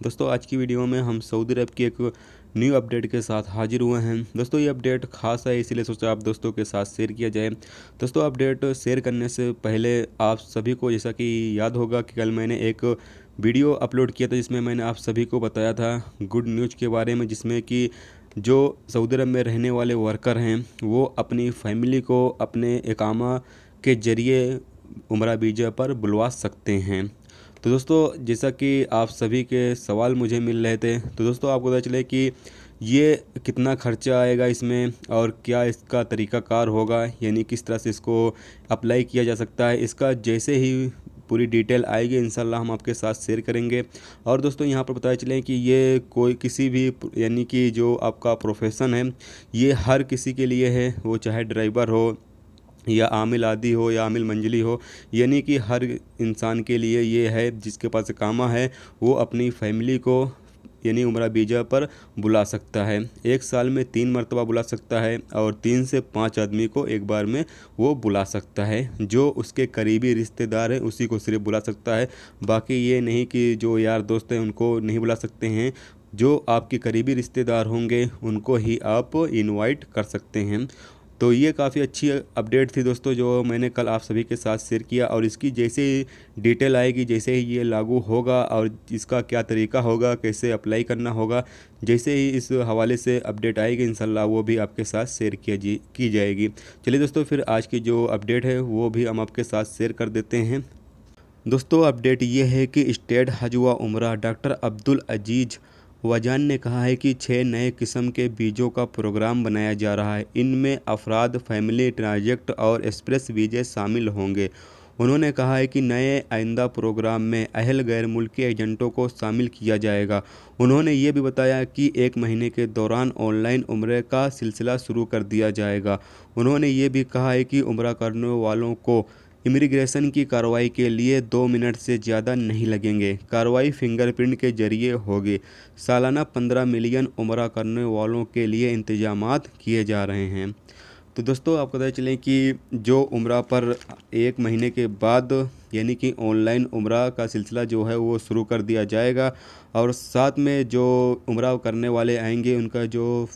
दोस्तों आज की वीडियो में हम सऊदी अरब की एक न्यू अपडेट के साथ हाजिर हुए हैं। दोस्तों ये अपडेट खास है, इसीलिए सोचा आप दोस्तों के साथ शेयर किया जाए। दोस्तों अपडेट शेयर करने से पहले आप सभी को जैसा कि याद होगा कि कल मैंने एक वीडियो अपलोड किया था जिसमें मैंने आप सभी को बताया था गुड न्यूज़ के बारे में, जिसमें कि जो सऊदी अरब में रहने वाले वर्कर हैं वो अपनी फैमिली को अपने इकामा के ज़रिए उम्रा वीज़ा पर बुलवा सकते हैं। तो दोस्तों जैसा कि आप सभी के सवाल मुझे मिल रहे थे, तो दोस्तों आपको पता चले कि ये कितना खर्चा आएगा इसमें और क्या इसका तरीक़ाकार होगा, यानी किस तरह से इसको अप्लाई किया जा सकता है। इसका जैसे ही पूरी डिटेल आएगी इंशाल्लाह हम आपके साथ शेयर करेंगे। और दोस्तों यहाँ पर पता चले कि ये कोई किसी भी यानी कि जो आपका प्रोफेशन है ये हर किसी के लिए है, वो चाहे ड्राइवर हो या आमिल आदि हो या आमिल मंजिली हो, यानी कि हर इंसान के लिए ये है जिसके पास इकामा है वो अपनी फैमिली को यानी उम्रा वीज़ा पर बुला सकता है। एक साल में 3 मरतबा बुला सकता है और 3 से 5 आदमी को एक बार में वो बुला सकता है। जो उसके करीबी रिश्तेदार हैं उसी को सिर्फ बुला सकता है, बाकी ये नहीं कि जो यार दोस्त हैं उनको नहीं बुला सकते हैं। जो आपके करीबी रिश्तेदार होंगे उनको ही आप इनवाइट कर सकते हैं। तो ये काफ़ी अच्छी अपडेट थी दोस्तों जो मैंने कल आप सभी के साथ शेयर किया। और इसकी जैसे ही डिटेल आएगी, जैसे ही ये लागू होगा और इसका क्या तरीका होगा, कैसे अप्लाई करना होगा, जैसे ही इस हवाले से अपडेट आएगी इंशाल्लाह वो भी आपके साथ शेयर की जाएगी। चलिए दोस्तों फिर आज की जो अपडेट है वो भी हम आपके साथ शेयर कर देते हैं। दोस्तों अपडेट ये है कि स्टेट हज व उम्रा डॉक्टर अब्दुल अजीज़ वजान ने कहा है कि 6 नए किस्म के वीज़ों का प्रोग्राम बनाया जा रहा है। इनमें अफराद, फैमिली, ट्रांजिट और एक्सप्रेस वीज़े शामिल होंगे। उन्होंने कहा है कि नए आइंदा प्रोग्राम में अहल गैर मुल्की एजेंटों को शामिल किया जाएगा। उन्होंने ये भी बताया कि 1 महीने के दौरान ऑनलाइन उम्रे का सिलसिला शुरू कर दिया जाएगा। उन्होंने ये भी कहा है कि उम्रा करने वालों को इमिग्रेशन की कार्रवाई के लिए 2 मिनट से ज़्यादा नहीं लगेंगे। कार्रवाई फिंगरप्रिंट के जरिए होगी। सालाना 15 मिलियन उम्रा करने वालों के लिए इंतजामात किए जा रहे हैं। तो दोस्तों आपको पता चलें कि जो उम्रा पर 1 महीने के बाद यानी कि ऑनलाइन उम्रा का सिलसिला जो है वो शुरू कर दिया जाएगा। और साथ में जो उम्रा करने वाले आएंगे उनका जो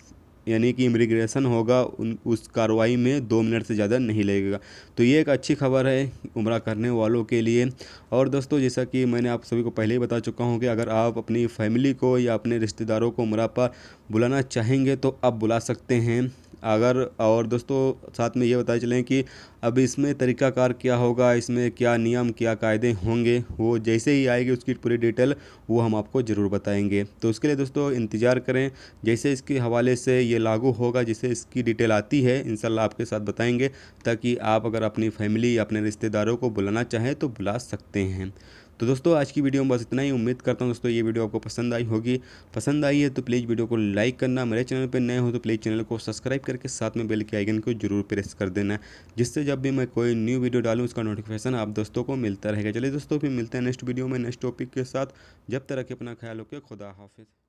यानी कि इमिग्रेशन होगा उस कार्रवाई में 2 मिनट से ज़्यादा नहीं लगेगा। तो ये एक अच्छी खबर है उम्रा करने वालों के लिए। और दोस्तों जैसा कि मैंने आप सभी को पहले ही बता चुका हूँ कि अगर आप अपनी फैमिली को या अपने रिश्तेदारों को उम्रा पर बुलाना चाहेंगे तो आप बुला सकते हैं। अगर और दोस्तों साथ में ये बताए चलें कि अब इसमें तरीक़ाकार क्या होगा, इसमें क्या नियम क्या कायदे होंगे, वो जैसे ही आएगी उसकी पूरी डिटेल वो हम आपको ज़रूर बताएंगे। तो उसके लिए दोस्तों इंतज़ार करें, जैसे इसके हवाले से ये लागू होगा, जैसे इसकी डिटेल आती है इंशाल्लाह आपके साथ बताएंगे, ताकि आप अगर अपनी फैमिली या अपने रिश्तेदारों को बुलाना चाहें तो बुला सकते हैं। तो दोस्तों आज की वीडियो में बस इतना ही। उम्मीद करता हूँ दोस्तों ये वीडियो आपको पसंद आई होगी। पसंद आई है तो प्लीज़ वीडियो को लाइक करना, मेरे चैनल पर नए हो तो प्लीज़ चैनल को सब्सक्राइब करके साथ में बेल के आइकन को जरूर प्रेस कर देना, जिससे जब भी मैं कोई न्यू वीडियो डालूँ उसका नोटिफिकेशन आप दोस्तों को मिलता रहेगा। चलिए दोस्तों फिर मिलते हैं नेक्स्ट वीडियो में नेक्स्ट टॉपिक के साथ। जब तक रखें अपना ख्याल रखें। खुदा हाफिज़।